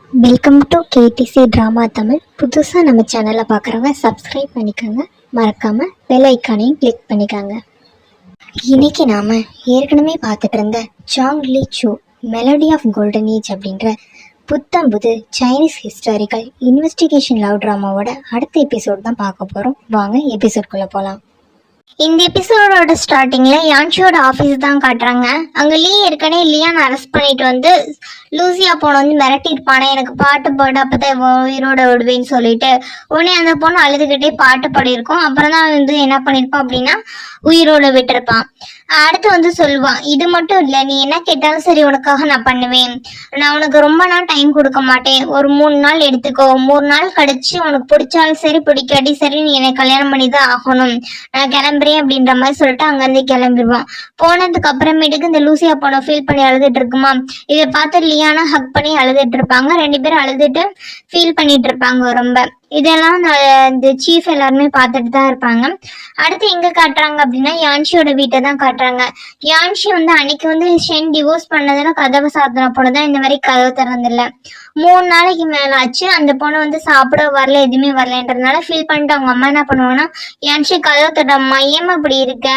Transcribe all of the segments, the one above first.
Welcome to KTC drama Tamil. புதுசாக நம்ம சேனலை பார்க்குறவங்க சப்ஸ்கிரைப் பண்ணிக்கோங்க, மறக்காமல் பெல் ஐக்கானையும் கிளிக் பண்ணிக்கோங்க. இன்றைக்கி நாம் ஏற்கனவே பார்த்துட்டு இருந்த ஜாங் லீ சூ மெலடி ஆஃப் கோல்டன் ஏஜ் அப்படின்ற புத்தம்புது சைனீஸ் ஹிஸ்டாரிக்கல் இன்வெஸ்டிகேஷன் லவ் ட்ராமாவோட அடுத்த எபிசோட் தான் பார்க்க போகிறோம். வாங்க எபிசோட்குள்ளே போகலாம். இந்த எபிசோடோட ஸ்டார்டிங்ல யான்ஷியோட ஆஃபீஸ் தான் காட்டுறாங்க. அங்கே லீ ஏற்கனவே லியான் அரெஸ்ட் பண்ணிட்டு வந்து லூசியா பொண்ணு வந்து மிரட்டிருப்பானே, எனக்கு பாட்டு பாடு அப்பதான் உயிரோட விடுவேன்னு சொல்லிட்டு உடனே அந்த பொண்ணு அழுதுகிட்டே பாட்டு பாடியிருக்கோம். அப்புறம் தான் வந்து என்ன பண்ணிருப்பான் அப்படின்னா உயிரோட விட்டுருப்பான். அடுத்து வந்து சொல்லுவான், இது மட்டும் இல்லை, நீ என்ன கேட்டாலும் சரி உனக்காக நான் பண்ணுவேன், நான் உனக்கு ரொம்ப நாள் டைம் கொடுக்க மாட்டேன், ஒரு 3 நாள் எடுத்துக்கோ, 3 நாள் கழிச்சு உனக்கு பிடிச்சாலும் சரி பிடிக்காட்டி சரி நீ என்னை கல்யாணம் பண்ணி தான் ஆகணும், நான் கிளம்புறேன் அப்படின்ற மாதிரி சொல்லிட்டு அங்கேருந்து கிளம்பிடுவான். போனதுக்கு அப்புறமேட்டுக்கு இந்த லூசியா பொண்ணை ஃபீல் பண்ணி அழுதுட்டு இருக்குமா, இதை பார்த்து லியானா ஹக் பண்ணி அழுதுட்டு இருப்பாங்க. 2 பேரும் அழுதுட்டு ஃபீல் பண்ணிட்டு இருப்பாங்க ரொம்ப. இதெல்லாம் இந்த சீஃப் எல்லாருமே பார்த்துட்டு தான் இருப்பாங்க. அடுத்து எங்க காட்டுறாங்க அப்படின்னா யான்ஷியோட வீட்டை தான் காட்டுறாங்க. யான்ஷி வந்து அன்னைக்கு வந்து ஷென் டிவோர்ஸ் பண்ணதுல கதவை சாத்தின பொண்ணுதான் இந்த மாதிரி கதவை திறந்தில்ல. 3 நாளைக்கு மேல ஆச்சு. அந்த பொண்ணு வந்து சாப்பிட வரல, எதுவுமே வரலன்றதுனால ஃபீல் பண்ணிட்டு அவங்க அம்மா என்ன பண்ணுவாங்கன்னா, யான்ஷி கதவை தட்டம்மா, ஏமா இப்படி இருக்க,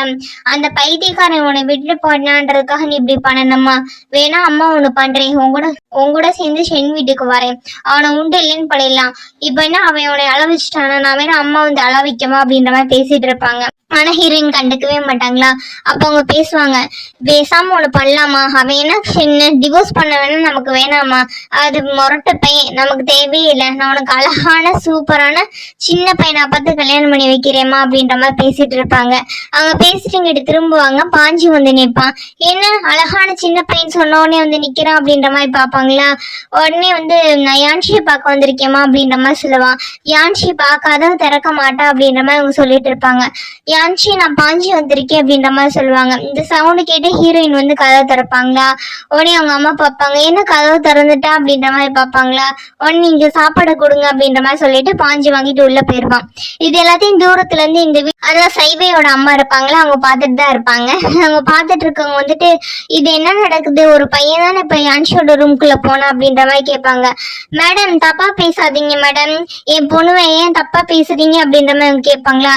அந்த பைத்தியக்காரன் உன்னை விட்டுட்டு போனான்றதுக்காக நீ இப்படி பண்ணணுமா, வேணா அம்மா ஒண்ணு பண்றேன், உங்கூட சேர்ந்து ஷென் வீட்டுக்கு வரேன், அவனை உண்டு இல்லைன்னு பண்ணிடலாம், இப்ப என்ன அவன் உன்னை அள வச்சுட்டானா, நான் வேணா அம்மா வந்து அள வைக்கமா அப்படின்ற மாதிரி பேசிட்டு இருப்பாங்க. ஆனா ஹீரோயின் கண்டுக்கவே மாட்டாங்களா. அப்ப அவங்க பேசுவாங்க, பேசாம ஒண்ணு பண்ணலாமா, அவன் என்ன டிவோர்ஸ் பண்ண வேணும், நமக்கு வேணாமா, அது முரட்டு பையன், நமக்கு தேவையே இல்லை, நான் உனக்கு அழகான சூப்பரான சின்ன பையனை பார்த்து கல்யாணம் பண்ணி வைக்கிறேமா அப்படின்ற மாதிரி பேசிட்டு இருப்பாங்க. அவங்க பேசிட்டு இங்கிட்டு திரும்புவாங்க. பாஞ்சி வந்து நிற்பான். என்ன அழகான சின்ன பையன் சொன்ன உடனே வந்து நிக்கிறான் அப்படின்ற மாதிரி பார்ப்பாங்களா. உடனே வந்து நான் யான்ஷியை பார்க்க வந்திருக்கேமா அப்படின்ற மாதிரி சொல்லுவான். யான்ஷி பார்க்காத திறக்க மாட்டா அப்படின்ற மாதிரி அவங்க சொல்லிட்டு இருப்பாங்க. யான்ஷி நான் பாஞ்சி வந்திருக்கேன் அப்படின்ற மாதிரி சொல்லுவாங்க. இந்த சவுண்டு கேட்டு ஹீரோயின் வந்து கதவை திறப்பாங்களா. உடனே அவங்க அம்மா பார்ப்பாங்க, என்ன கதவை திறந்துட்டா அப்படின்ற மாதிரி பார்ப்பாங்களா. உடனே நீங்க சாப்பாடு கொடுங்க அப்படின்ற மாதிரி சொல்லிட்டு பாஞ்சி வாங்கிட்டு உள்ள போயிருவான். இது எல்லாத்தையும் தூரத்துல இருந்து இந்த அதான் சைவையோட அம்மா இருப்பாங்களா, அவங்க பார்த்துட்டு தான் இருப்பாங்க. அவங்க பார்த்துட்டு இருக்கவங்க வந்துட்டு இது என்ன நடக்குது, ஒரு பையன் தானே இப்ப யான்ஷியோட ரூம்குள்ள போனா அப்படின்ற மாதிரி கேட்பாங்க. மேடம் தப்பா பேசாதீங்க மேடம், என் பொண்ணுவை ஏன் தப்பா பேசுறீங்க அப்படின்ற மாதிரி கேட்பாங்களா.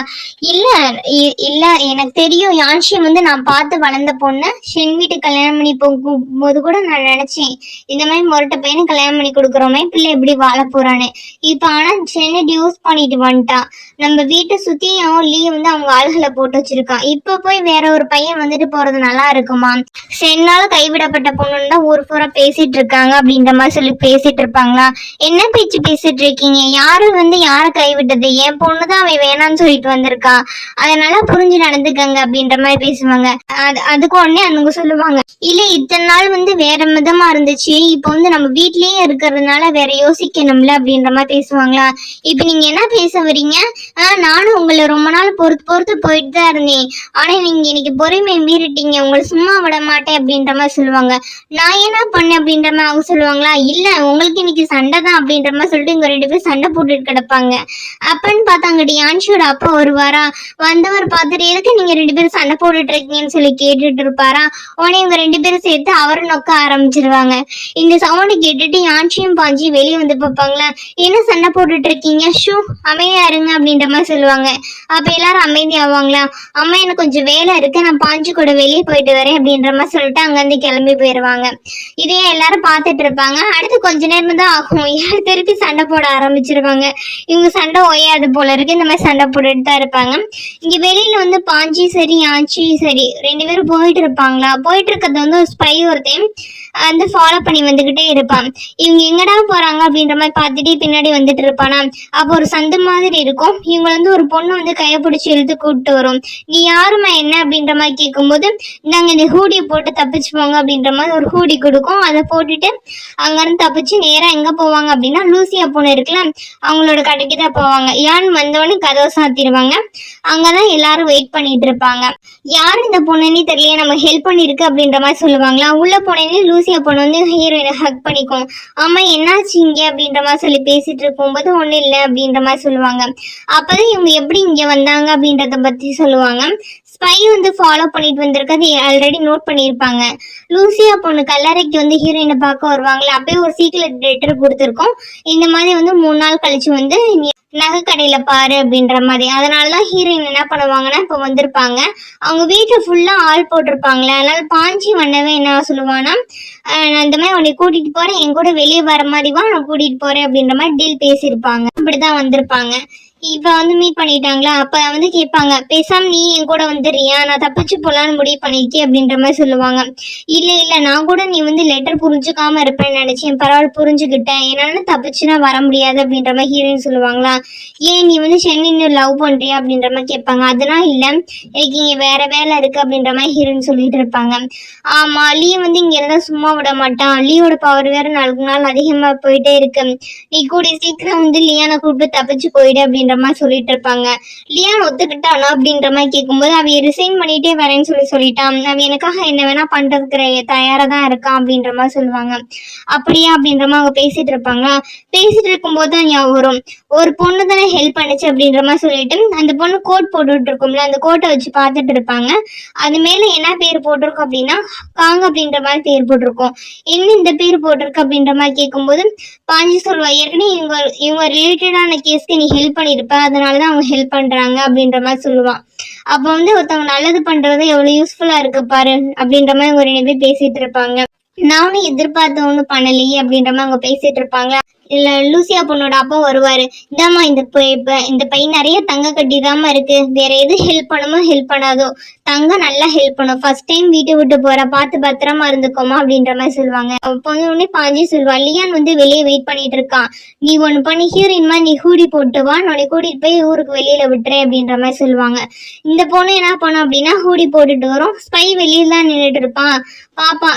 இல்ல எனக்கு தெரியும், யான்ஷி வந்து நான் பார்த்து வளர்ந்த பொண்ணு, ஷென் வீட்டு கல்யாணம் பண்ணி போகும்போது கூட நான் நினைச்சேன் இந்த மாதிரி முரட்ட பையனை கல்யாணம் பண்ணி கொடுக்குறோமே, பிள்ளை எப்படி வாழ போறான்னு. இப்ப ஆனா ஷென்னை டிவோர்ஸ் பண்ணிட்டு வந்துட்டான். நம்ம வீட்டை சுத்தியும் லீ வந்து அவங்க ஆளுகளை போட்டு வச்சிருக்கான். இப்ப போய் வேற ஒரு பையன் வந்துட்டு போறது நல்லா இருக்குமா, ஷென்னால கைவிடப்பட்ட பொண்ணுன்னு தான் ஊர் பூரா பேசிட்டு இருக்காங்க அப்படின்ற மாதிரி சொல்லி பேசிட்டு இருப்பாங்களா. என்ன பேச்சு பேசிட்டு இருக்கீங்க, யாரு வந்து யார கைவிட்டது, என் பொண்ணுதான் அவன் வேணான்னு சொல்லிட்டு வந்திருக்கான், அதனால புரிஞ்சு நடந்துக்கங்க அப்படின்ற மாதிரி பேசுவாங்க. அதுக்கு உடனே அவங்க சொல்லுவாங்க, இல்ல இத்தனை நாள் வந்து வேற விதமா இருந்துச்சு, இப்ப வந்து நம்ம வீட்லயே இருக்கிறதுனால வேற யோசிக்கணும்ல அப்படின்ற மாதிரி பேசுவாங்களா. இப்ப நீங்க என்ன பேச வரீங்க, நானும் உங்களை ரொம்ப நாள் பொறுத்து போயிட்டு தான் இருந்தேன், ஆனா நீங்க இன்னைக்கு பொறுமை மீறிட்டீங்க, உங்களை சும்மா விட மாட்டேன் அப்படின்ற மாதிரி சொல்லுவாங்க. நான் என்ன பண்ணேன் அப்படின்ற மாதிரி அவங்க சொல்லுவாங்களா. இல்ல உங்களுக்கு இன்னைக்கு சண்டை தான் அப்படின்ற மாதிரி சொல்லிட்டு இங்க 2 பேரும் சண்டை போட்டுட்டு கிடப்பாங்க. அப்பன்னு பார்த்தாங்கடி யான்ஷியோட அப்பா வருவாரா. வந்தவர் பார்த்துட்டு எதுக்கு நீங்க 2 பேரும் சண்டை போட்டுட்டு இருக்கீங்கன்னு சொல்லி கேட்டுட்டு இருப்பாரா. உடனே இவங்க 2 பேரும் சேர்த்து அவரை நொக்க ஆரம்பிச்சிருவாங்க. இந்த சவுண்டு கேட்டுட்டு யான்ஷியும் பாஞ்சி வெளியே வந்து பார்ப்பாங்களா. என்ன சண்டை போட்டுட்டு இருக்கீங்க, ஷூ அமைதியா இருங்க அப்படின்ற மாதிரி சொல்லுவாங்க. அப்ப எல்லாரும் அமைதி ஆவாங்களா. அம்மா எனக்கு கொஞ்சம் வேலை இருக்கு, நான் பாஞ்சி கூட வெளியே போயிட்டு வரேன் அப்படின்ற மாதிரி சொல்லிட்டு அங்கிருந்து கிளம்பி போயிடுவாங்க. இதையே எல்லாரும் பார்த்துட்டு இருப்பாங்க. அடுத்து கொஞ்ச நேரம் தான் ஆகும், யார் திருப்பி சண்டை போட ஆரம்பிச்சிருவாங்க. இவங்க சண்டை ஓயாது போல இருக்கு, இந்த மாதிரி சண்டை போட்டுட்டு தான் இருப்பாங்க. இங்க வெளியில வந்து பாஞ்சி சரி யான்ஷி சரி 2 பேரும் போயிட்டு இருப்பாங்களா. போயிட்டு இருக்கிறது வந்து ஒரு ஸ்பை ஒருத்தையும் வந்து ஃபாலோ பண்ணி வந்துகிட்டே இருப்பான். இவங்க எங்கடா போறாங்க அப்படின்ற மாதிரி பார்த்துட்டு பின்னாடி வந்துட்டு இருப்பானா. அப்போ ஒரு சந்து மாதிரி இருக்கும். இவங்க வந்து ஒரு பொண்ணு வந்து கையை பிடிச்சி இழுத்து கூப்பிட்டு வரும். நீ யாருமா என்ன அப்படின்ற மாதிரி கேட்கும்போது நாங்க இந்த ஹூடியை போட்டு தப்பிச்சு போங்க அப்படின்ற மாதிரி ஒரு ஹூடி கொடுக்கும். அதை போட்டுட்டு அங்கிருந்து தப்பிச்சு நேரா எங்க போவாங்க அப்படின்னா லூசியா பொண்ணு இருக்குல்ல அவங்களோட கடைக்கு தான் போவாங்க. யான் வந்தவொடனே கதவை சாத்திடுவாங்க. அங்கதான் எல்லாரும் வெயிட் பண்ணிட்டு இருப்பாங்க. யார் இந்த பொண்ணுன்னு தெரியல, நம்ம ஹெல்ப் பண்ணிருக்கு அப்படின்ற மாதிரி சொல்லுவாங்களா. உள்ள போனேன்னு லூசியா பொண்ணு வந்து ஹீரோயினை ஹக் பண்ணிக்கும். ஆமா என்னாச்சு இங்க அப்படின்ற மாதிரி சொல்லி பேசிட்டு இருக்கும்போது ஒண்ணு இல்லை அப்படின்ற மாதிரி சொல்லுவாங்க. அப்பதான் இவங்க எப்படி இங்க வந்தாங்க அப்படின்றத பத்தி சொல்லுவாங்க. ஸ்பை வந்து ஃபாலோ பண்ணிட்டு வந்திருக்கிறது ஆல்ரெடி நோட் பண்ணியிருப்பாங்க. லூசியா பொண்ணு கல்லறைக்கு வந்து ஹீரோயினை பார்க்க வருவாங்களே, அப்பயே ஒரு சீக்ரெட் லெட்டர் கொடுத்துருக்கோம். இந்த மாதிரி வந்து 3 நாள் கழிச்சு வந்து நகை கடையில பாரு அப்படின்ற மாதிரி. அதனாலதான் ஹீரோயின் என்ன பண்ணுவாங்கன்னா இப்ப வந்திருப்பாங்க. அவங்க வீட்டுல ஃபுல்லா ஆள் போட்டிருப்பாங்களே, அதனால பாஞ்சி வண்ணவே என்ன சொல்லுவானா, நான் இந்த மாதிரி உன்னை கூட்டிட்டு போறேன், என் கூட வெளியே வர மாதிரி வா, நான் கூட்டிட்டு போறேன் அப்படின்ற மாதிரி டீல் பேசியிருப்பாங்க. அப்படிதான் வந்திருப்பாங்க. இப்ப வந்து மீட் பண்ணிட்டாங்களா, அப்ப வந்து கேட்பாங்க, பேசாம நீ என் கூட வந்துடுறியா, நான் தப்பிச்சு போலான்னு முடிவு பண்ணிருக்கேன் அப்படின்ற மாதிரி சொல்லுவாங்க. இல்ல நான் கூட நீ வந்து லெட்டர் புரிஞ்சுக்காம இருப்பேன்னு நினைச்சேன், பரவாயில்ல புரிஞ்சுக்கிட்டேன், என்னால தப்பிச்சுன்னா வர முடியாது அப்படின்ற மாதிரி ஹீரோயின் சொல்லுவாங்களா. ஏன் நீ வந்து சென்னை லவ் பண்றியா அப்படின்ற மாதிரி கேட்பாங்க. அதெல்லாம் இல்ல, எனக்கு இங்க வேற வேலை இருக்கு அப்படின்ற மாதிரி ஹீரோயின் சொல்லிட்டு இருப்பாங்க. ஆமா, லீ வந்து இங்க இருந்தா சும்மா விட மாட்டான், லீயோட பவர் வேற நாளுக்கு நாள் அதிகமா போயிட்டே இருக்கு, நீ கூட சீக்கிரம் வந்து லியானை கூப்பிட்டு தப்பிச்சு போயிடு அப்படின்ற மாதிரி சொல்லிட்டு இருப்பாங்க. லியான் ஒத்துக்கிட்டானா அப்படின்ற மாதிரி கேட்கும்போது, அவ ரிசைன் பண்ணிட்டே வரேன்னு சொல்லிட்டான், அவ எனக்காக என்ன வேணா பண்றதுக்கு தயாரா தான் இருக்கான் அப்படின்ற மாதிரி சொல்லுவாங்க. அப்படியா அப்படின்ற மாதிரி அவங்க பேசிட்டு இருப்பாங்க. பேசிட்டு இருக்கும்போது தான் ஞாபகம் வரும், ஒரு பொண்ணு தானே ஹெல்ப் பண்ணுச்சு அப்படின்ற மாதிரி சொல்லிட்டு அந்த பொண்ணு கோட் போட்டுட்டு இருக்கும்ல, அந்த கோட்டை வச்சு பார்த்துட்டு இருப்பாங்க. அது மேல என்ன பேர் போட்டிருக்கும் அப்படின்னா காங்க அப்படின்ற மாதிரி பேர் போட்டிருக்கும். என்ன இந்த பேர் போட்டிருக்கு அப்படின்ற மாதிரி கேட்கும்போது பாஞ்சி சொல்லுவா, ஏற்கனவே இவங்க ரிலேட்டடான கேஸ்க்கு நீ ஹெல்ப் பண்ணிருப்ப, அதனாலதான் அவங்க ஹெல்ப் பண்றாங்க அப்படின்ற மாதிரி சொல்லுவான். அப்ப வந்து ஒருத்தவங்க நல்லது பண்றது எவ்வளவு யூஸ்ஃபுல்லா இருக்கு பாரு அப்படின்ற மாதிரி அவங்க 2 பேர் பேசிட்டு இருப்பாங்க. நானும் எதிர்பார்த்த ஒண்ணு பண்ணலையே அப்படின்ற மாதிரி அவங்க பேசிட்டு இருப்பாங்க. இல்ல லூசியா பொண்ணோட அப்பா வருவாரு, இதாம்மா இந்த பை நிறைய தங்க கட்டிதாம இருக்கு, வேற எது ஹெல்ப் பண்ணுமோ ஹெல்ப் பண்ணாதோ, தங்க நல்லா ஹெல்ப் பண்ணும், ஃபர்ஸ்ட் டைம் வீட்டை விட்டு போற, பார்த்து பத்திரமா இருந்துக்கோமா அப்படின்ற மாதிரி சொல்லுவாங்க. அப்போ உடனே பாஞ்சி சொல்லுவா, லியான் வந்து வெளியே வெயிட் பண்ணிட்டு இருக்கான், நீ ஒண்ணு பண்ணி ஹீரோயின் மாதிரி நீ ஹூடி போட்டு வா, உன்னை கூட்டிட்டு போய் ஊருக்கு வெளியில விட்டுறேன் அப்படின்ற மாதிரி சொல்லுவாங்க. இந்த பொண்ணு என்ன பண்ணும் அப்படின்னா ஹூடி போட்டுட்டு வரும், ஸ்பை வெளியில தான் நின்றுட்டு இருப்பான், பாப்பா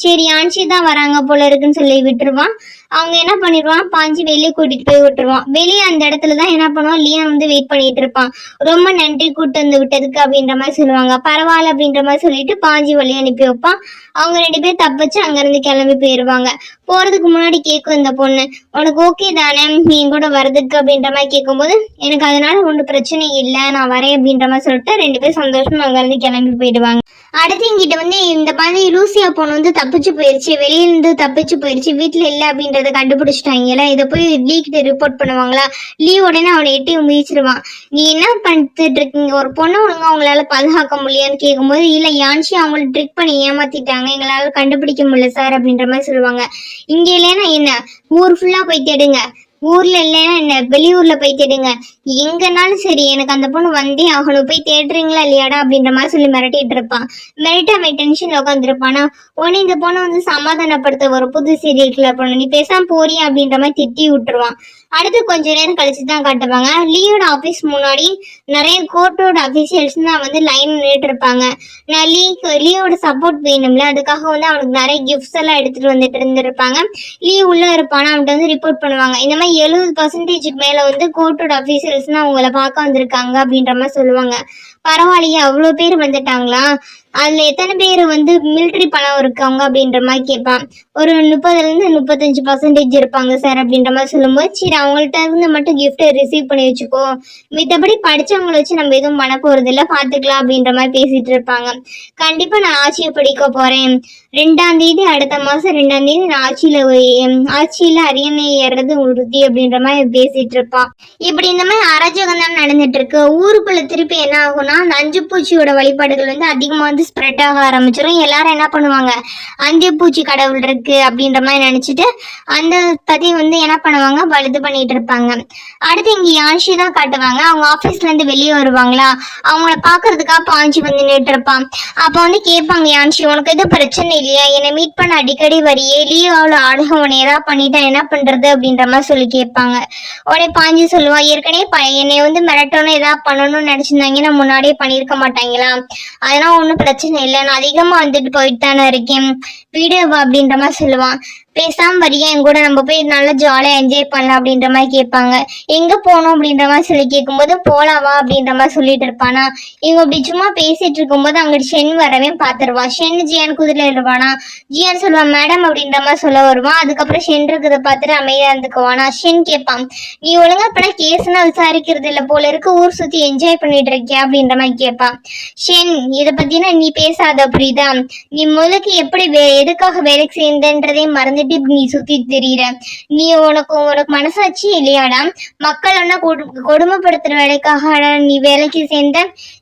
சரி ஆன்சி தான் வராங்க போல இருக்குன்னு சொல்லி விட்டுருவான். அவங்க என்ன பண்ணிடுவான், பாஞ்சி வெளியே கூட்டிட்டு போய் விட்டுருவான். வெளியே அந்த இடத்துலதான் என்ன பண்ணுவான், லியான் வந்து வெயிட் பண்ணிட்டு இருப்பான். ரொம்ப நன்றி கூட்டு வந்து விட்டதுக்கு அப்படின்ற மாதிரி சொல்லுவாங்க. பரவாயில்ல அப்படின்ற மாதிரி சொல்லிட்டு பாஞ்சி வழியை அனுப்பி வைப்பான். அவங்க 2 பேர் தப்பிச்சு அங்க இருந்து கிளம்பி போயிருவாங்க. போறதுக்கு முன்னாடி கேட்கும் இந்த பொண்ணு, உனக்கு ஓகே தானே நீ கூட வர்றதுக்கு அப்படின்ற மாதிரி கேட்கும்போது, எனக்கு அதனால ஒன்றும் பிரச்சனை இல்லை, நான் வரேன் அப்படின்ற மாதிரி சொல்லிட்டு 2 பேரும் சந்தோஷமா அங்க இருந்து கிளம்பி போயிடுவாங்க. அடுத்து இங்கிட்ட வந்து இந்த மாதிரி லூசியா பொண்ணு வந்து தப்பிச்சு போயிருச்சு, வெளியிலிருந்து தப்பிச்சு போயிருச்சு, வீட்டுல இல்ல அப்படின்றத கண்டுபிடிச்சிட்டாங்களா, இதை போய் லீ கிட்ட ரிப்போர்ட் பண்ணுவாங்களா. லீ உடனே அவனை எட்டி மிதிச்சிருவான். நீ என்ன பண்ணிட்டு இருக்கீங்க, ஒரு பொண்ணை ஒழுங்கா அவங்களால பாதுகாக்க முடியான்னு கேட்கும்போது, இல்ல யான்சி அவங்கள ட்ரிக் பண்ணி ஏமாத்திட்டாங்க, எங்களால கண்டுபிடிக்க முடியல சார் அப்படின்ற மாதிரி சொல்லுவாங்க. இங்க இல்லைன்னா என்ன, ஊர் ஃபுல்லா போய் தேடுங்க, ஊர்ல இல்லைன்னா என்ன வெளியூர்ல போய் தேடுங்க, எங்கனாலும் சரி எனக்கு அந்த பொண்ணு வந்தே ஆகணும், போய் தேடுறீங்களா இல்லையாடா அப்படின்ற மாதிரி சொல்லி மிரட்டிட்டு இருப்பான். மிரட்டி அவன் டென்ஷன்ல உட்காந்துருப்பானா. உடனே இந்த பொண்ணை வந்து சமாதானப்படுத்த ஒரு புது சீரியல்ல பொண்ணு, நீ பேசாம போறியா அப்படின்ற மாதிரி திட்டி விட்டுருவான். அடுத்து கொஞ்ச நேரம் கழிச்சு தான் காட்டுவாங்க, லீயோட ஆபீஸ் முன்னாடி நிறைய கோர்ட்டோட அபிஷியல்ஸ் தான் வந்து லைன் நின்றுட்டு இருப்பாங்க. நான் லீயோட சப்போர்ட் வேணும்ல, அதுக்காக வந்து அவனுக்கு நிறைய கிஃப்ட்ஸ் எல்லாம் எடுத்துட்டு வந்துட்டு இருந்திருப்பாங்க. லீ உள்ள இருப்பானா, அவன்கிட்ட வந்து ரிப்போர்ட் பண்ணுவாங்க, இந்த மாதிரி 70% மேல வந்து கோர்ட்டோட அபிஷியல்ஸ் அவங்கள பார்க்க வந்திருக்காங்க அப்படின்ற மாதிரி சொல்லுவாங்க. பரவாயில்லையே அவ்வளோ பேர் வந்துட்டாங்களா, அதுல எத்தனை பேர் வந்து மிலிட்ரி பணம் இருக்காங்க அப்படின்ற மாதிரி கேட்பான். ஒரு 30-35% இருப்பாங்க சார் அப்படின்ற மாதிரி சொல்லும்போது, சரி அவங்கள்ட்ட இருந்து மட்டும் கிஃப்ட் ரிசீவ் பண்ணி வச்சுக்கோ, மித்தபடி படிச்சவங்களை வச்சு நம்ம எதுவும் பண்ண போறது இல்லை, பாத்துக்கலாம் அப்படின்ற மாதிரி பேசிட்டு இருப்பாங்க. கண்டிப்பா நான் ஆட்சியை படிக்க போறேன், 2ஆம் தேதி அடுத்த மாசம் 2ஆம் தேதி நான் ஆட்சியில அரியணை ஏறது உறுதி அப்படின்ற மாதிரி பேசிட்டு இருப்பான். இப்படி இந்த மாதிரி அராஜகம் தான் நடந்துட்டு இருக்கு. ஊருக்குள்ள திருப்பி என்ன ஆகும்னா, அந்த 5 பூச்சியோட வழிபாடுகள் வந்து அதிகமா வந்து ஸ்ப்ரெட் ஆக ஆரம்பிச்சிடும். எல்லாரும் என்ன பண்ணுவாங்க, 5 பூச்சி கடவுள் இருக்கு அப்படின்ற மாதிரி நினைச்சிட்டு அந்த பத்தி வந்து என்ன பண்ணுவாங்க, வலுது பண்ணிட்டு இருப்பாங்க. அடுத்து இங்க யான்ஷி தான் காட்டுவாங்க. அவங்க ஆபீஸ்ல இருந்து வெளியே வருவாங்களா, அவங்கள பாக்குறதுக்காக பாஞ்சி வந்து நின்று இருப்பான். அப்ப வந்து கேட்பாங்க, யான்ஷி உனக்கு எதுவும் பிரச்சனை இல்லையா, என்னை மீட் பண்ண அடிக்கடி வரியே, லீவோட ஆளுக உன்னை ஏதாவது பண்ணிட்டா என்ன பண்றது அப்படின்ற மாதிரி சொல்லி கேட்பாங்க. உடனே பாஞ்சி சொல்லுவா, ஏற்கனவே என்னை வந்து மிரட்டணும் ஏதாவது பண்ணணும்னு நினைச்சிருந்தாங்கன்னா முன்னாடியே பண்ணிருக்க மாட்டாங்களா, அதெல்லாம் ஒன்றும் பிரச்சனை இல்லை, நான் அதிகமா வந்துட்டு போயிட்டு தானே இருக்கேன், வீடு அப்படின்ற மாதிரி சொல்லுவான். பேசாம வரியா என் கூட நம்ம போய் நல்லா ஜாலியா என்ஜாய் பண்ணலாம் அப்படின்ற மாதிரி கேட்பாங்க. எங்க போகணும் அப்படின்ற மாதிரி சொல்லி கேட்கும்போது போலாவா அப்படின்ற மாதிரி சொல்லிட்டு இருப்பானா. இவங்க அப்படி சும்மா பேசிட்டு இருக்கும்போது அங்க ஷென் வரவே பாத்துருவா. ஷென் ஜியான் குதிரையில இருப்பானா. ஜியான் சொல்லுவான் மேடம் அப்படின்ற மாதிரி சொல்ல வருவான். அதுக்கப்புறம் ஷென் இருக்கிறத பார்த்துட்டு அமைதியா இருந்துக்குவானா. ஷென் கேட்பான், நீ ஒழுங்கா இப்பெல்லாம் கேஸ்னா விசாரிக்கிறது இல்ல போல இருக்கு, ஊர் சுத்தி என்ஜாய் பண்ணிட்டு இருக்கியா அப்படின்ற மாதிரி கேட்பான். ஷென், இதை பத்தினா நீ பேசாத புரியுதா, நீ முதலுக்கு எப்படி எதுக்காக வேலைக்கு சேர்ந்தன்றதே மறந்துட்டு நீ சுத்தி தெரியுற. நீ உனக்கு மனசாட்சி இல்லையாடா? மக்கள் ஒன்னா கொடுமைப்படுத்துற வேலைக்காக நீ வேலைக்கு சேர்ந்த.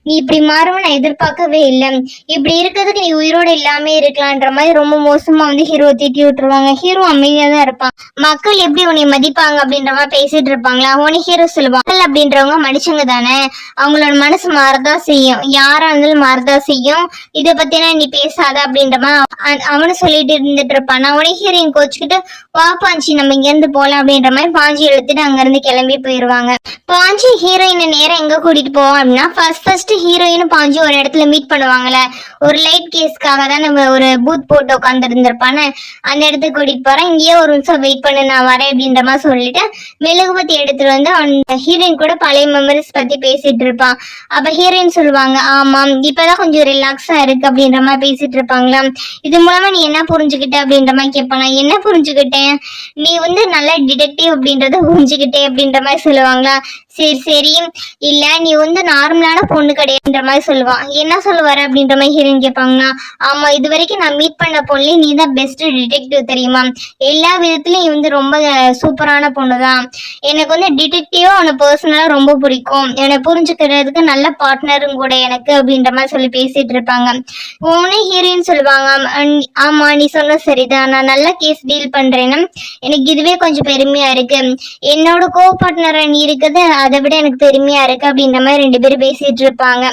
நீ இப்படி மாறும் நான் எதிர்பார்க்கவே இல்லை. இப்படி இருக்கிறதுக்கு நீ உயிரோட இல்லாம இருக்கலான்ற மாதிரி ரொம்ப மோசமா வந்து ஹீரோ திட்டி விட்டுருவாங்க. ஹீரோ அமைதியா தான் இருப்பான். மக்கள் எப்படி உன்னை மதிப்பாங்க அப்படின்ற மாதிரி பேசிட்டு இருப்பாங்களா. உனக்கு ஹீரோ சொல்லுவான், மக்கள் அப்படின்றவங்க மனுஷங்க தானே, அவங்களோட மனசு மாறதான் செய்யும், யாரா இருந்தாலும் மாறதான் செய்யும், இதை பத்தினா நீ பேசாத அப்படின்ற மாதிரி அவனு சொல்லிட்டு இருந்துட்டு இருப்பான். நான் உனக்கு ஹீரோயின் கோச்சுக்கிட்டு வா பாஞ்சி நம்ம இங்க இருந்து போலாம் அப்படின்ற மாதிரி பாஞ்சி எடுத்துட்டு அங்க இருந்து கிளம்பி போயிருவாங்க. பாஞ்சி ஹீரோயினை நேரம் எங்க கூட்டிட்டு போவோம் அப்படின்னா ஃபர்ஸ்ட் ஹீரோயினும் பாஞ்சி ஒரு இடத்துல மீட் பண்ணுவாங்கல்ல. ஒரு லைட் கேஸ்க்காக தான் நம்ம ஒரு பூத் போட்டு உட்காந்து இருந்திருப்பானே, அந்த இடத்துக்கு கூட்டிட்டு போறேன், இங்கேயே ஒரு நிமிஷம் வெயிட் பண்ணு நான் வரேன் அப்படின்ற மாதிரி சொல்லிட்டு மெழுகுபத்தி எடுத்துட்டு வந்து அவன் ஹீரோயின் கூட பழைய மெமரிஸ் பத்தி பேசிட்டு இருப்பான். அப்ப ஹீரோயின் சொல்லுவாங்க, ஆமா இப்பதான் கொஞ்சம் ரிலாக்ஸா இருக்கு அப்படின்ற மாதிரி பேசிட்டு இருப்பாங்களா. இது மூலமா நீ என்ன புரிஞ்சுக்கிட்ட அப்படின்ற மாதிரி கேட்பானா. என்ன புரிஞ்சுக்கிட்டேன், நீ வந்து நல்ல டிடெக்டிவ் அப்படின்றத புரிஞ்சுக்கிட்டே அப்படின்ற மாதிரி சொல்லுவாங்களா. சரி சரி, இல்ல நீ வந்து நார்மலான பொண்ணு கிடையாதுன்ற மாதிரி சொல்லுவான். என்ன சொல்லுவாரு அப்படின்ற மாதிரி ஹீரோயின் கேட்பாங்கன்னா, ஆமா இது வரைக்கும் நான் மீட் பண்ண பொண்ணு நீ தான் பெஸ்ட் டிடெக்டிவ் தெரியுமா, எல்லா விதத்துலயும் நீ வந்து ரொம்ப சூப்பரான பொண்ணு தான், எனக்கு வந்து டிடெக்டிவா உன பர்சனலா ரொம்ப பிடிக்கும், என்னை புரிஞ்சுக்கிறதுக்கு நல்ல பார்ட்னரும் கூட எனக்கு அப்படின்ற மாதிரி சொல்லி பேசிட்டு இருப்பாங்க. உடனே ஹீரோயின் சொல்லுவாங்க, ஆமா நீ சொன்ன சரிதான், நான் நல்ல கேஸ் டீல் பண்றேன்னு எனக்கு இதுவே கொஞ்சம் பெருமையா இருக்கு, என்னோட கோ பார்ட்னரா நீ இருக்குது அதை விட எனக்கு பெருமையா இருக்கு அப்படின்ற மாதிரி ரெண்டு பேரும் பேசிட்டு இருப்பாங்க.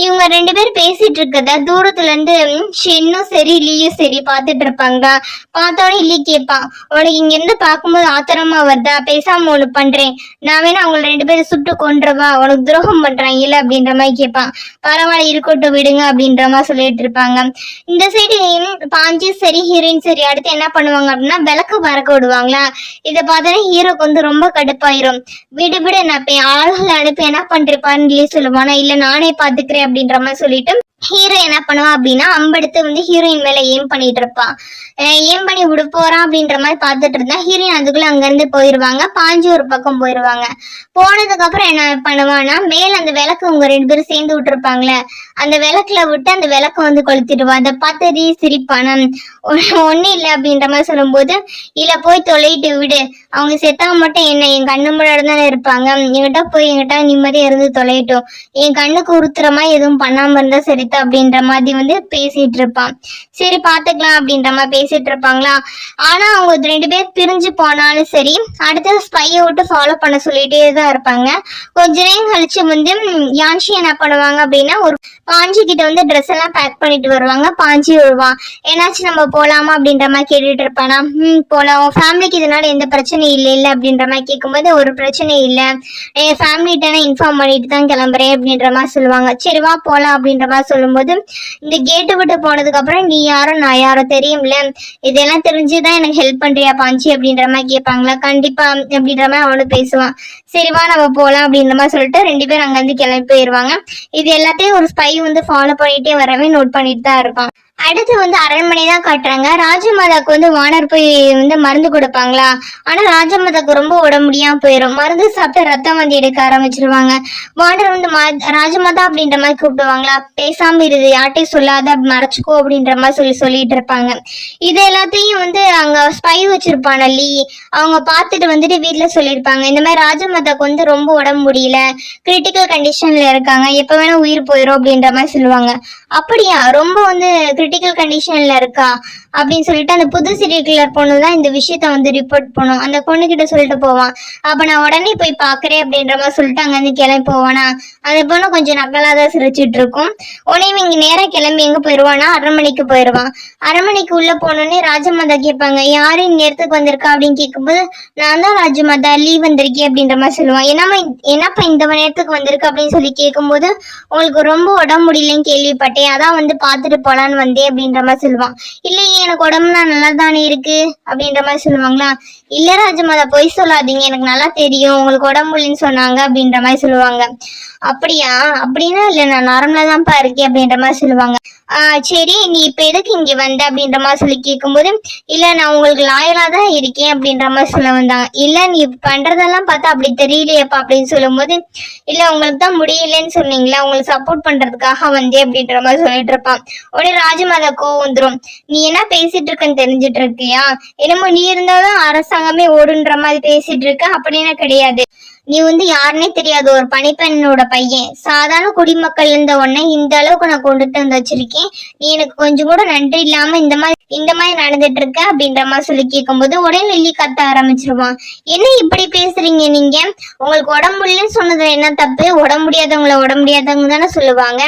இவங்க ரெண்டு பேரும் பேசிட்டு இருக்கத தூரத்துல இருந்து ஷென்னும் சரி லீயும் சரி பாத்துட்டு இருப்பாங்க. பார்த்தோன்னே லீ கேட்பான், உனக்கு இங்க இருந்து பார்க்கும்போது ஆத்திரமா வருதா, பேசாம ஒண்ணு பண்றேன், நான் வேணா அவங்க ரெண்டு பேரும் சுட்டு கொன்றவா, உனக்கு துரோகம் பண்றாங்க இல்ல அப்படின்ற மாதிரி கேட்பான். பரவாயில்ல இருக்கட்டும் விடுங்க அப்படின்ற மாதிரி சொல்லிட்டு இருப்பாங்க. இந்த சைடு பாஞ்சி சரி ஹீரோயின் சரி அடுத்து என்ன பண்ணுவாங்க அப்படின்னா விளக்கு பறக்க விடுவாங்களா. இதை பார்த்தோன்னா ஹீரோக்கு வந்து ரொம்ப கடுப்பாயிரும். விடு விடு நான் ஆளுகளை அனுப்பி என்ன பண்றேப்பான்னு சொல்லுவானா. இல்ல நானே பாத்துக்கிறேன் அப்படின்ற மாதிரி சொல்லிட்டு ஹீரோ என்ன பண்ணுவான் அப்படின்னா அம்பெடுத்து வந்து ஹீரோயின் மேல ஏம் பண்ணிட்டு இருப்பான். ஏம் பண்ணி விட போறான் அப்படின்ற மாதிரி பாத்துட்டு இருந்தா ஹீரோயின் அதுக்குள்ள அங்க இருந்து போயிருவாங்க. பாஞ்சி ஒரு பக்கம் போயிருவாங்க. போனதுக்கு அப்புறம் என்ன பண்ணுவான்னா மேல அந்த விளக்கு உங்க ரெண்டு பேரும் சேர்ந்து விட்டுருப்பாங்களே அந்த விளக்குல விட்டு அந்த விளக்க வந்து கொளுத்திடுவா. அதை பார்த்து சிரிப்பான. ஒண்ணு இல்லை அப்படின்ற மாதிரி சொல்லும்போது, இல்ல போய் தொலைட்டு விடு, அவங்க செத்தா மட்டும் என்ன என் கண்ணு முன்னாடி தானே இருப்பாங்க, என்கிட்ட நிம்மதியா இருந்து தொலையட்டும், என் கண்ணுக்கு உறுத்துறமா எதுவும் பண்ணாம இருந்தா சரி அப்படின்ற மாதிரி வந்து பேசிட்டு இருப்பான். சரி பாத்துக்கலாம் அப்படின்ற மாதிரி பேசிட்டு இருப்பாங்களா. ஆனா அவங்க ரெண்டு பேர் பிரிஞ்சு போனாலும் சரி அடுத்த ஸ்பையை விட்டு ஃபாலோ பண்ண சொல்லிட்டே தான் இருப்பாங்க. கொஞ்ச நேரம் கழிச்சு வந்து யான்ஷி என்ன பண்ணுவாங்க அப்படின்னா ஒரு பாஞ்சி கிட்ட வந்து ட்ரெஸ் எல்லாம் பேக் பண்ணிட்டு வருவாங்க. பாஞ்சி வருவான், என்னாச்சு நம்ம போலாமா அப்படின்ற மாதிரி கேட்டுட்டு இருப்பானா. போலாம், உன் ஃபேமிலிக்கு இதனால எந்த பிரச்சனையும் இல்லை அப்படின்ற மாதிரி கேட்கும்போது ஒரு பிரச்சனை இல்லை, என் ஃபேமிலிட்ட இன்ஃபார்ம் பண்ணிட்டு தான் கிளம்புறேன் அப்படின்ற மாதிரி சொல்லுவாங்க. சரி வா போலாம் அப்படின்ற மாதிரி சொல்லும்போது, இந்த கேட்டு விட்டு போனதுக்கு அப்புறம் நீ யாரோ நான் யாரோ தெரியும்ல, இதெல்லாம் தெரிஞ்சுதான் எனக்கு ஹெல்ப் பண்றியா பாஞ்சி அப்படின்ற மாதிரி கேட்பாங்களா. கண்டிப்பா அப்படின்ற மாதிரி அவனு பேசுவான். சரிவா நம்ம போலாம் அப்படின்ற மாதிரி சொல்லிட்டு ரெண்டு பேரும் அங்க இருந்து கிளம்பி போயிருவாங்க. இது எல்லாத்தையும் ஒரு ஸ்பை வந்து ஃபாலோ பண்ணிட்டே வரவே நோட் பண்ணிட்டு தான் இருப்பான். அடுத்து வந்து அரண்மனை தான் காட்டுறாங்க. ராஜமாதாக்கு வந்து வானர் போய் வந்து மருந்து கொடுப்பாங்களா. ஆனா ராஜமாதாக்கு ரொம்ப உடம்பு முடியாம போயிடும். மருந்து சாப்பிட்டு ரத்தம் வந்து எடுக்க ஆரம்பிச்சிருவாங்க. வானர் வந்து ராஜமாதா அப்படின்ற மாதிரி கூப்பிடுவாங்களா. பேசாம இருது, யார்ட்டையும் சொல்லாத, மறைச்சுக்கோ அப்படின்ற மாதிரி சொல்லிட்டு இருப்பாங்க. இது எல்லாத்தையும் வந்து அங்க ஸ்பை வச்சிருப்பான லீ அவங்க பார்த்துட்டு வந்துட்டு வீட்டுல சொல்லியிருப்பாங்க, இந்த மாதிரி ராஜமாதாக்கு வந்து ரொம்ப உடம்பு முடியல, கிரிட்டிக்கல் கண்டிஷன்ல இருக்காங்க, எப்ப வேணா உயிர் போயிடும் அப்படின்ற மாதிரி சொல்லுவாங்க. அப்படியா, ரொம்ப வந்து கிரிட்டிக்கல் கண்டிஷன்ல இருக்கா அப்படின்னு சொல்லிட்டு அந்த புது சீரியல் கில்லர் பொண்ணு தான் இந்த விஷயத்த வந்து ரிப்போர்ட் பண்ணும். அந்த பொண்ணு கிட்ட சொல்லிட்டு போவான். அப்ப நான் உடனே போய் பாக்குறேன் அப்படின்ற மாதிரி சொல்லிட்டு அங்க இருந்து கிளம்பி போவானா. அந்த பொண்ணு கொஞ்சம் நக்கலாதான் சிரிச்சிட்டு இருக்கும். உடனே இங்க நேரம் கிளம்பி எங்க போயிருவானா, அரண்மனைக்கு போயிருவான். அரண்மனைக்கு உள்ள போனோடனே ராஜமாதா கேட்பாங்க, யாரு நேரத்துக்கு வந்திருக்கா அப்படின்னு கேட்கும்போது, நான் தான் ராஜமாதா, லீவ் வந்திருக்கேன் அப்படின்ற மாதிரி சொல்லுவான். என்னப்பா இந்த நேரத்துக்கு வந்திருக்கு அப்படின்னு சொல்லி கேட்கும்போது, உங்களுக்கு ரொம்ப உடம்பு முடியலன்னு கேள்விப்பட்டேன், அதான் வந்து பாத்துட்டு போலான்னு வந்தேன் வந்தே அப்படின்ற மாதிரி சொல்லுவான். இல்லையே எனக்கு உடம்புனா நல்லா தானே இருக்கு அப்படின்ற மாதிரி சொல்லுவாங்களா. இல்ல ராஜமாதா பொய் சொல்லாதீங்க, எனக்கு நல்லா தெரியும் உங்களுக்கு உடம்பு இல்லைன்னு சொன்னாங்க அப்படின்ற மாதிரி சொல்லுவாங்க. அப்படியா, அப்படின்னா இல்ல நான் நார்மலா தான்ப்பா இருக்கேன் அப்படின்ற மாதிரி சொல்லுவாங்க. சரி நீ இப்ப எதுக்கு இங்க வந்த அப்படின்ற மாதிரி சொல்லி கேட்கும்போது, இல்ல நான் உங்களுக்கு லாயலா தான் இருக்கேன் அப்படின்ற மாதிரி சொல்ல வந்தாங்க. இல்ல நீ பண்றதெல்லாம் பார்த்தா அப்படி தெரியலையப்பா அப்படின்னு சொல்லும்போது, இல்ல உங்களுக்கு தான் முடியலன்னு சொன்னீங்களா, உங்களுக்கு சப்போர்ட் பண்றதுக்காக வந்தே அப்படின்ற மாதிரி சொல்லிட்டு இருப்பான். உடனே ராஜமாதா கோவம் வந்துடும். நீ என்ன பேசிட்டு இருக்கன்னு தெரிஞ்சிட்டு இருக்கியா, என்னமோ நீ இருந்தாலும் அரசாங்கமே ஓடுன்ற மாதிரி பேசிட்டு இருக்க, அப்படின்னு கிடையாது. நீ யாருன்னே தெரியாது ஒரு பணிப்பெண்ணோட பையன், சாதாரண குடிமக்கள் இருந்த உடனே இந்த அளவுக்கு நான் கொண்டுட்டு வந்து வச்சிருக்கேன், நீ எனக்கு கொஞ்சம் கூட நன்றி இல்லாம இந்த மாதிரி நடந்துட்டு இருக்க அப்படின்ற மாதிரி சொல்லி கேட்கும்போது உடனே லில்லி கத்த ஆரம்பிச்சிருவான். என்ன இப்படி பேசுறீங்க நீங்க, உங்களுக்கு உடம்பு இல்லைன்னு சொன்னதுல என்ன தப்பு, உடம்பு முடியாதவங்க தானே சொல்லுவாங்க,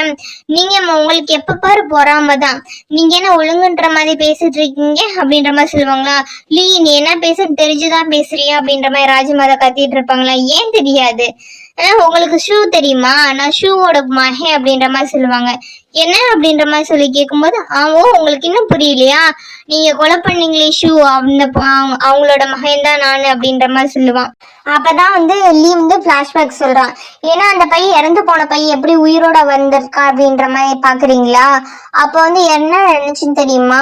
நீங்க உங்களுக்கு எப்ப பாரு பொறாம தான், நீங்க என்ன ஒழுங்குன்ற மாதிரி பேசிட்டு இருக்கீங்க அப்படின்ற மாதிரி சொல்லுவாங்களா. லீ நீ என்ன பேசுன்னு தெரிஞ்சுதான் பேசுறியா அப்படின்ற மாதிரி ராஜமாதா கத்திட்டு இருப்பாங்களா. ஏன் தெரியாது, உங்களுக்கு ஷூ தெரியுமா, நான் ஷூவோட மகன் அப்படின்ற மாதிரி சொல்லுவாங்க. என்ன அப்படின்ற மாதிரி சொல்லி கேட்கும்போது, உங்களுக்கு இன்னும் புரியலையா, நீங்க கொலை பண்ணீங்களே ஷூ, அவங்களோட மகன் தான் நான் அப்படின்ற மாதிரி சொல்லுவான். அப்பதான் லீ பிளாஷ்பேக் சொல்றான். ஏன்னா அந்த பையன் இறந்து போன பையன் எப்படி உயிரோட வந்திருக்கா அப்படின்ற மாதிரி பாக்குறீங்களா. அப்ப என்ன நினைச்சுன்னு தெரியுமா,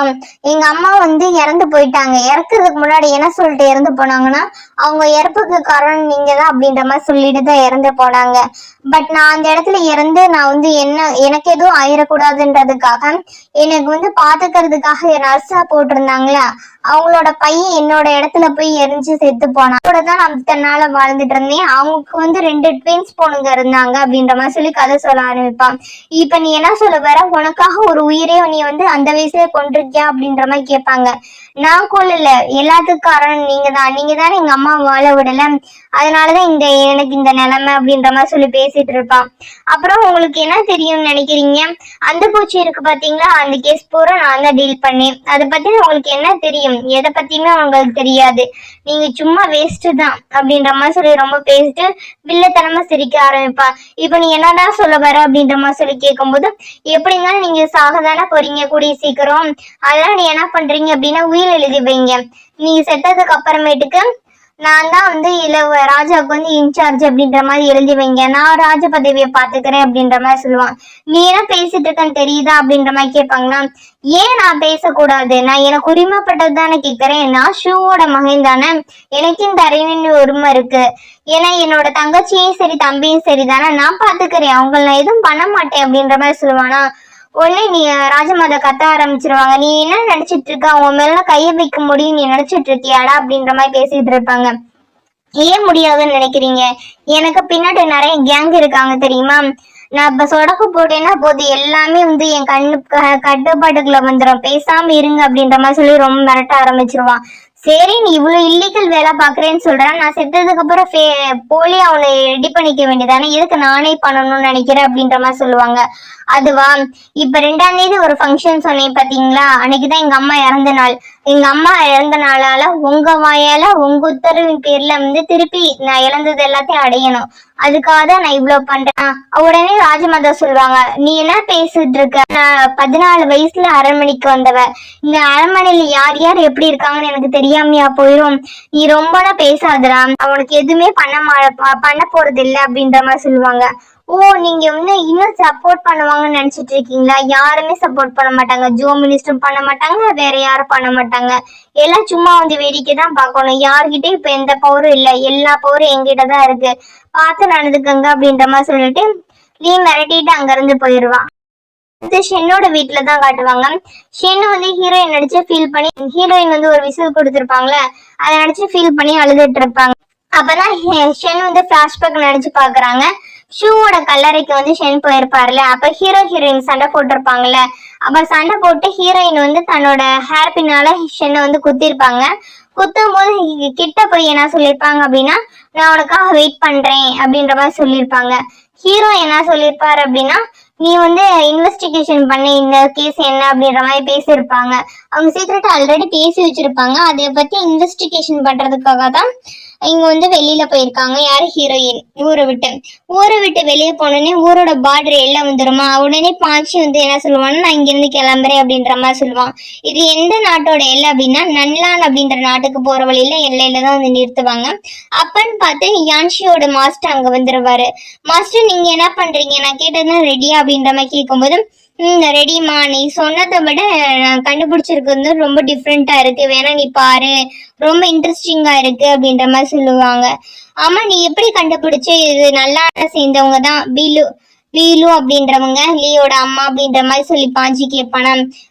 எங்க அம்மா இறந்து போயிட்டாங்க, இறக்குறதுக்கு முன்னாடி என்ன சொல்லிட்டு இறந்து போனாங்கன்னா, அவங்க இறப்புக்கு காரணம் நீங்க தான் அப்படின்ற மாதிரி சொல்லிட்டு தான் இறந்து போனாங்க. பட் நான் அந்த இடத்துல இறந்து நான் எனக்கு எதுவும் ஆயிடக்கூடாதுன்றதுக்காக எனக்கு பாத்துக்கிறதுக்காக நர்ஸா போட்டிருந்தாங்களா, அவங்களோட பையன் என்னோட இடத்துல போய் எரிஞ்சு செத்து போனான். தான் நான் தன்னால வாழ்ந்துட்டு இருந்தேன். அவங்களுக்கு 2 ட்வின்ஸ் பொண்ணுங்க இருந்தாங்க அப்படின்ற மாதிரி சொல்லி கதை சொல்ல ஆரம்பிப்பான். இப்ப நீ என்ன சொல்ல வர, உனக்காக ஒரு உயிரே நீ அந்த வயசுல கொண்டிருக்கியா அப்படின்ற மாதிரி கேட்பாங்க. நான் கொள்ளல, எல்லாத்துக்கும் காரணம் நீங்க தானே எங்க அம்மா வாழ விடல, அதனாலதான் எனக்கு இந்த நிலைமை அப்படின்ற மாதிரி சொல்லி பேசிட்டு இருப்பான். அப்புறம் உங்களுக்கு என்ன தெரியும்னு நினைக்கிறீங்க, அந்த பூச்சி இருக்கு பாத்தீங்களா, அந்த கேஸ் பூரா நான் தான் டீல் பண்ணேன், அதை பத்தி உங்களுக்கு என்ன தெரியும், எதை பத்தியுமே உங்களுக்கு தெரியாது, நீங்க சும்மா வேஸ்ட் தான் அப்படின்ற மாதிரி சொல்லி ரொம்ப பேசிட்டு வில்லத்தனமா சிரிக்க ஆரம்பிப்பா. இப்ப நீ என்னதான் சொல்ல வர அப்படின்ற மாதிரி சொல்லி கேட்கும்போது, எப்படினாலும் நீங்க சாகதானே போறீங்க கூடிய சீக்கிரம், அதெல்லாம் நீ என்ன பண்றீங்க அப்படின்னா உயிர் எழுதி வைங்க, நீங்க செத்ததுக்கு அப்புறமேட்டுக்கு நான் தான் ராஜாவுக்கு இன்சார்ஜ் அப்படின்ற மாதிரி எழுதி வைங்க, நான் ராஜ பதவியை பாத்துக்கிறேன் அப்படின்ற மாதிரி சொல்லுவான். நீ என்ன பேசிட்டு இருக்கன்னு தெரியுதா அப்படின்ற மாதிரி கேட்பாங்களா. ஏன் நான் பேசக்கூடாது, நான் எனக்கு உரிமைப்பட்டது தானே கேட்கிறேன், நான் ஷூவோட மகன் தானே, எனக்கு இந்த அறிவின் உரிமை இருக்கு, ஏன்னா என்னோட தங்கச்சியும் சரி தம்பியும் சரி தானே, நான் பாத்துக்கிறேன், அவங்கள நான் எதுவும் பண்ண மாட்டேன் அப்படின்ற மாதிரி சொல்லுவானா. உடனே நீ ராஜமாதா கத்த ஆரம்பிச்சிருவாங்க. நீ என்ன நினைச்சிட்டு இருக்க, அவங்க மேல கைய வைக்க முடியும் நீ நினைச்சிட்டு இருக்கியாடா அப்படின்ற மாதிரி பேசிட்டு இருப்பாங்க. ஏன் முடியாதுன்னு நினைக்கிறீங்க, எனக்கு பின்னாடி நிறைய கேங் இருக்காங்க தெரியுமா, நான் இப்ப சொடக்கு போட்டேன்னா போது எல்லாமே என் கட்டுப்பாட்டுக்குள்ள வந்துடும், பேசாம இருங்க அப்படின்ற மாதிரி சொல்லி ரொம்ப மிரட்ட ஆரம்பிச்சிருவான். சரி நீ இவ்வளவு இல்லீகல் வேலை பாக்குறேன்னு சொல்றேன், நான் செத்ததுக்கு அப்புறம் போலி அவனை ரெடி பண்ணிக்க வேண்டியதானே, எதுக்கு நானே பண்ணணும்னு நினைக்கிறேன் அப்படின்ற மாதிரி சொல்லுவாங்க. அதுவா, இப்ப 2ஆம் தேதி ஒரு ஃபங்க்ஷன் சொன்னேன் பாத்தீங்களா, அன்னைக்குதான் எங்க அம்மா இறந்த நாள், எங்க அம்மா இறந்த நாளால உங்க வாயால உங்க உத்தரவின் பேர்ல திருப்பி நான் இழந்தது எல்லாத்தையும் அடையணும், அதுக்காக தான் நான் இவ்வளவு பண்றேன். உடனே ராஜமாதா சொல்லுவாங்க, நீ என்ன பேசிட்டு இருக்க, நான் 14 வயசுல அரண்மனைக்கு வந்தவ, இந்த அரண்மனையில யார் யார் எப்படி இருக்காங்கன்னு எனக்கு தெரியாமையா போயிரும், நீ ரொம்ப பேசாதடா, அவனுக்கு எதுவுமே பண்ண போறது இல்லை அப்படின்ற மாதிரி சொல்லுவாங்க. ஓ நீங்க இன்னும் சப்போர்ட் பண்ணுவாங்கன்னு நினைச்சிட்டு இருக்கீங்களா, யாருமே சப்போர்ட் பண்ண மாட்டாங்க, ஜோ மினிஸ்டரும் பண்ண மாட்டாங்க, வேற யாரும் பண்ண மாட்டாங்க, எல்லாம் சும்மா வேடிக்கை தான் பார்க்கணும், யார்கிட்ட இப்ப எந்த பவரும் இல்லை, எல்லா பவரும் எங்கிட்ட தான் இருக்கு, பார்த்து நடந்துக்கங்க அப்படின்ற மாதிரி சொல்லிட்டு நீ மிரட்டிட்டு அங்க இருந்து போயிடுவான். ஷென்னோட வீட்டுலதான் காட்டுவாங்க. ஷென் ஹீரோயின் நடிச்சு ஃபீல் பண்ணி, ஹீரோயின் ஒரு விசில் கொடுத்துருப்பாங்களே அதை நடிச்சு ஃபீல் பண்ணி அழுதுட்டு இருப்பாங்க. அப்பதான் ஷென் பிளாஷ்பேக் நடிச்சு பாக்குறாங்க. ஷூவோட கல்லறைக்கு ஷென் போயிருப்பாருல, அப்ப ஹீரோயின் சண்டை போட்டிருப்பாங்கல்ல, அப்ப சண்டை போட்டு ஹீரோயின் தன்னோட ஹேர் பின்னால ஷென்னை குத்திருப்பாங்க. குத்தும் போது கிட்ட போய் என்ன சொல்லியிருப்பாங்க அப்படின்னா, நான் உனக்காக வெயிட் பண்றேன் அப்படின்ற மாதிரி சொல்லியிருப்பாங்க. ஹீரோ என்ன சொல்லியிருப்பாரு அப்படின்னா, நீ இன்வெஸ்டிகேஷன் பண்ண இந்த கேஸ் என்ன அப்படின்ற மாதிரி பேசியிருப்பாங்க. அவங்க சீக்கிரட்டா ஆல்ரெடி பேசி வச்சிருப்பாங்க, அதை பத்தி இன்வெஸ்டிகேஷன் பண்றதுக்காக தான் இங்க வந்து வெளியில போயிருக்காங்க. யாரு? ஹீரோயின். ஊரை விட்டு வெளியே போனோடனே ஊரோட பார்டர் எல்லாம் வந்துருமா, உடனே பாய்ச்சி வந்து என்ன சொல்லுவான்னா, நான் இங்க இருந்து கிளம்புறேன் அப்படின்ற மாதிரி சொல்லுவான். இது எந்த நாட்டோட எல்லை அப்படின்னா, நன்லான் அப்படின்ற நாட்டுக்கு போற வழியில எல்லையில தான் வந்து நிறுத்துவாங்க. அப்பன்னு பார்த்து யான்ஷியோட மாஸ்டர் அங்க வந்துருவாரு. மாஸ்டர், நீங்க என்ன பண்றீங்க, நான் கேட்டதுதான் ரெடியா அப்படின்ற மாதிரி கேட்கும்போது, ரெடிமா, நீ சொன்னதை விட நான் கண்டுபிடிச்சிருக்கு வந்து ரொம்ப டிஃப்ரெண்டா இருக்கு, வேணா நீ பாரு, ரொம்ப இன்ட்ரெஸ்டிங்கா இருக்கு அப்படின்ற மாதிரி சொல்லுவாங்க. ஆமா, நீ எப்படி கண்டுபிடிச்ச? இது நல்லா சேர்ந்தவங்க தான், வீலு அப்படின்றவங்க, லீயோட அம்மா அப்படின்ற மாதிரி சொல்லி பாஞ்சி கேட்பானா.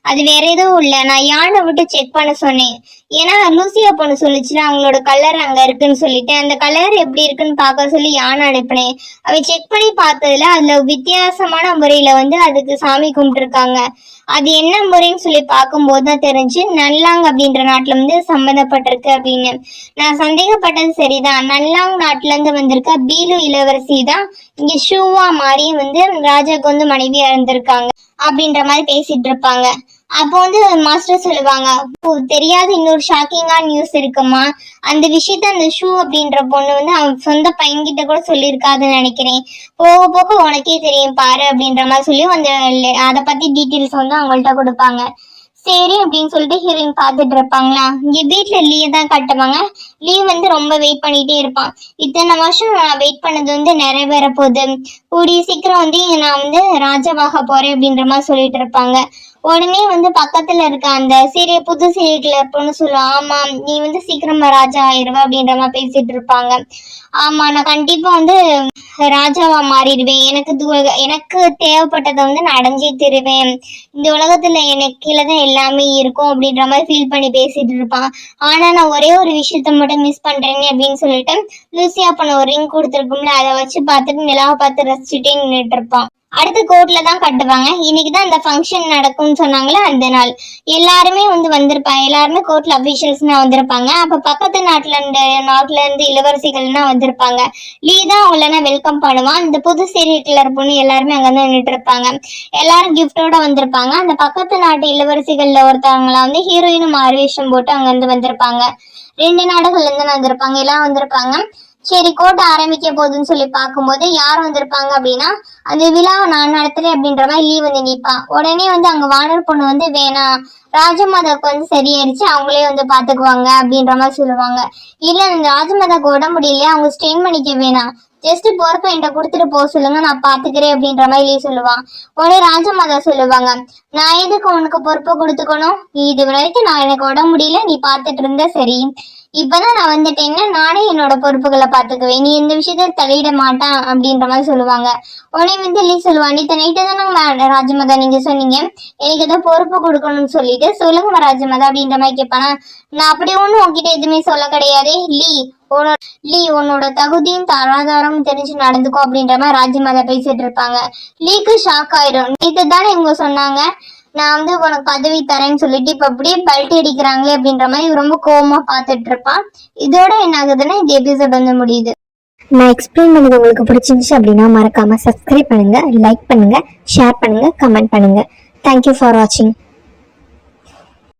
அது வேற எதுவும் இல்ல, நான் யானை விட்டு செக் பண்ண சொன்னேன். ஏன்னா லூசியா பொண்ணு சொல்லிச்சுல அவங்களோட கலர் அங்க இருக்குன்னு சொல்லிட்டு, அந்த கலர் எப்படி இருக்குன்னு பார்க்க சொல்லி யானை அனுப்பினேன். அவ செக் பண்ணி பார்த்ததுல அதுல வித்தியாசமான முறையில வந்து அதுக்கு சாமி கும்பிட்டுருக்காங்க. அது என்ன முறைன்னு சொல்லி பார்க்கும்போது தான் தெரிஞ்சு நன்லாங் அப்படின்ற நாட்டுல வந்து சம்மந்தப்பட்டிருக்கு அப்படின்னு. நான் சந்தேகப்பட்டது சரிதான், நன்லாங் நாட்டுல இருந்து வந்திருக்க பீலு இளவரசி தான் இங்க ஷூவா மாறி வந்து ராஜாக்கு வந்து மனைவியா இருந்திருக்காங்க அப்படின்ற மாதிரி பேசிட்டு இருப்பாங்க. அப்போ வந்து மாஸ்டர் சொல்லுவாங்க, தெரியாத இன்னொரு ஷாக்கிங்கான நியூஸ் இருக்குமா, அந்த விஷயத்த அந்த ஷூ அப்படின்ற பொண்ணு வந்து அவன் சொந்த பையன்கிட்ட கூட சொல்லியிருக்காதுன்னு நினைக்கிறேன், போக போக உனக்கே தெரியும் பாரு அப்படின்ற மாதிரி சொல்லி அந்த அதை பத்தி டீட்டெயில்ஸ் வந்து அவங்கள்ட்ட கொடுப்பாங்க. சரி அப்படின்னு சொல்லிட்டு ஹீரோயின் பார்த்துட்டு இருப்பாங்களா. இங்க வீட்டுல லீவ் தான் கட்டுவாங்க. லீவ் வந்து ரொம்ப வெயிட் பண்ணிட்டே இருப்பான். இத்தனை வருஷம் நான் வெயிட் பண்ணது வந்து நிறைவேற போகுது, கூடிய சீக்கிரம் வந்து நான் வந்து ராஜாவாக போறேன் அப்படின்ற மாதிரி சொல்லிட்டு இருப்பாங்க. உடனே வந்து பக்கத்துல இருக்க அந்த புது சீரியல் பொண்ணு சொல்லுவான், ஆமா நீ வந்து சீக்கிரமா ராஜா ஆயிடுவ அப்படின்ற மாதிரி பேசிட்டு இருப்பாங்க. ஆமா, நான் கண்டிப்பா வந்து ராஜாவா மாறிடுவேன், எனக்கு தேவைப்பட்டதை வந்து நான் அடைஞ்சே தருவேன், இந்த உலகத்துல எனக்கு கீழேதான் எல்லாமே இருக்கும் அப்படின்ற மாதிரி ஃபீல் பண்ணி பேசிட்டு இருப்பான். ஆனா நான் ஒரே ஒரு விஷயத்த மட்டும் மிஸ் பண்றேன்னு அப்படின்னு சொல்லிட்டு லூசியா பண்ண ஒரு ரிங் கொடுத்துருக்கும்ல, அதை வச்சு பார்த்துட்டு நிலாவை பார்த்து ரசிச்சுட்டே நின்றுட்டு இருப்பான். அடுத்து கோர்ட்ல தான் கட்டுவாங்க. இன்னைக்குதான் அந்த ஃபங்க்ஷன் நடக்கும்னு சொன்னாங்களே, அந்த நாள் எல்லாருமே வந்து வந்திருப்பாங்க. எல்லாருமே கோர்ட்ல அபிஷியல்ஸ்னா வந்திருப்பாங்க. அப்ப பக்கத்து நாட்டுல இருந்து இளவரசிகள்னா வந்திருப்பாங்க. லீ தான் அவங்கள வெல்கம் பண்ணுவான். இந்த புது சீரியல் கிளர் பொண்ணு எல்லாருமே அங்கதான் நின்றுட்டு இருப்பாங்க. எல்லாரும் கிஃப்டோட வந்திருப்பாங்க. அந்த பக்கத்து நாட்டு இளவரசிகள்ல ஒருத்தவங்கள வந்து ஹீரோயினும் மாறுவேஷம் போட்டு அங்க இருந்து வந்திருப்பாங்க. 2 நாடுகள்ல இருந்து வந்திருப்பாங்க, எல்லாம் வந்திருப்பாங்க. சரி, கோட்டை ஆரம்பிக்க போகுதுன்னு சொல்லி பார்க்கும்போது யார் வந்திருப்பாங்க அப்படின்னா, அந்த விழாவை நான் நடத்துறேன் அப்படின்ற மாதிரி லீவ் வந்து நிற்பான். உடனே வந்து அங்க வானர் பொண்ணு வந்து, வேணாம், ராஜமாதாவுக்கு வந்து சரியாயிருச்சு, அவங்களே வந்து பாத்துக்குவாங்க அப்படின்ற மாதிரி சொல்லுவாங்க. இல்ல, அந்த ராஜமாதாவுக்கு உடம்பு முடியலையா, அவங்க ஸ்டெயின் பண்ணிக்க வேணாம், ஜஸ்ட் பொறுப்பை என்கிட்ட கொடுத்துட்டு போக சொல்லுங்க, நான் பாத்துக்கிறேன் அப்படின்ற மாதிரி லீ சொல்லுவான். உடனே ராஜமாதா சொல்லுவாங்க, நான் எதுக்கு உனக்கு பொறுப்பை கொடுத்துக்கணும், இது வரைக்கும் நான் எனக்கு உடம்பு முடியல, நீ பாத்துட்டு இருந்த சரி, இப்பதான் நான் வந்துட்டேன்னா நானே என்னோட பொறுப்புகளை பாத்துக்குவேன், நீ இந்த விஷயத்த தலையிட மாட்டான் அப்படின்ற மாதிரி சொல்லுவாங்க. உடனே வந்து லீ சொல்லுவான், நீ நைட்டு தானே ராஜமாதா நீங்க சொன்னீங்க எனக்கு ஏதோ பொறுப்பு கொடுக்கணும்னு சொல்லிட்டு, சொல்லுங்க ராஜமாதா அப்படின்ற மாதிரி கேட்பானா. நான் அப்படி ஒண்ணும் உன்கிட்ட எதுவுமே சொல்ல கிடையாது உன்னோட தகுதியும் தராதாரம் தெரிஞ்சு நடந்துக்கும் அப்படின்ற மாதிரி ராஜமாதா பேசிட்டு இருப்பாங்க. லீக்கு ஷாக் ஆயிடும். நேற்று தானே இவங்க சொன்னாங்க நான் வந்து உனக்கு பதவி தரேன்னு சொல்லிட்டு, இப்ப அப்படியே பல்ட்டி அடிக்கிறாங்களே அப்படின்ற மாதிரி ரொம்ப கோவமா பார்த்துட்டு இருப்பான். இதோட என்ன ஆகுதுன்னா இந்த எபிசோட் வந்து முடியுது. நான் எக்ஸ்பிளைன் பண்ணது உங்களுக்கு பிடிச்சிருந்துச்சு அப்படின்னா மறக்காம சப்ஸ்கிரைப் பண்ணுங்க, லைக் பண்ணுங்க, ஷேர் பண்ணுங்க, கமெண்ட் பண்ணுங்க. தேங்க்யூ ஃபார் வாட்சிங்.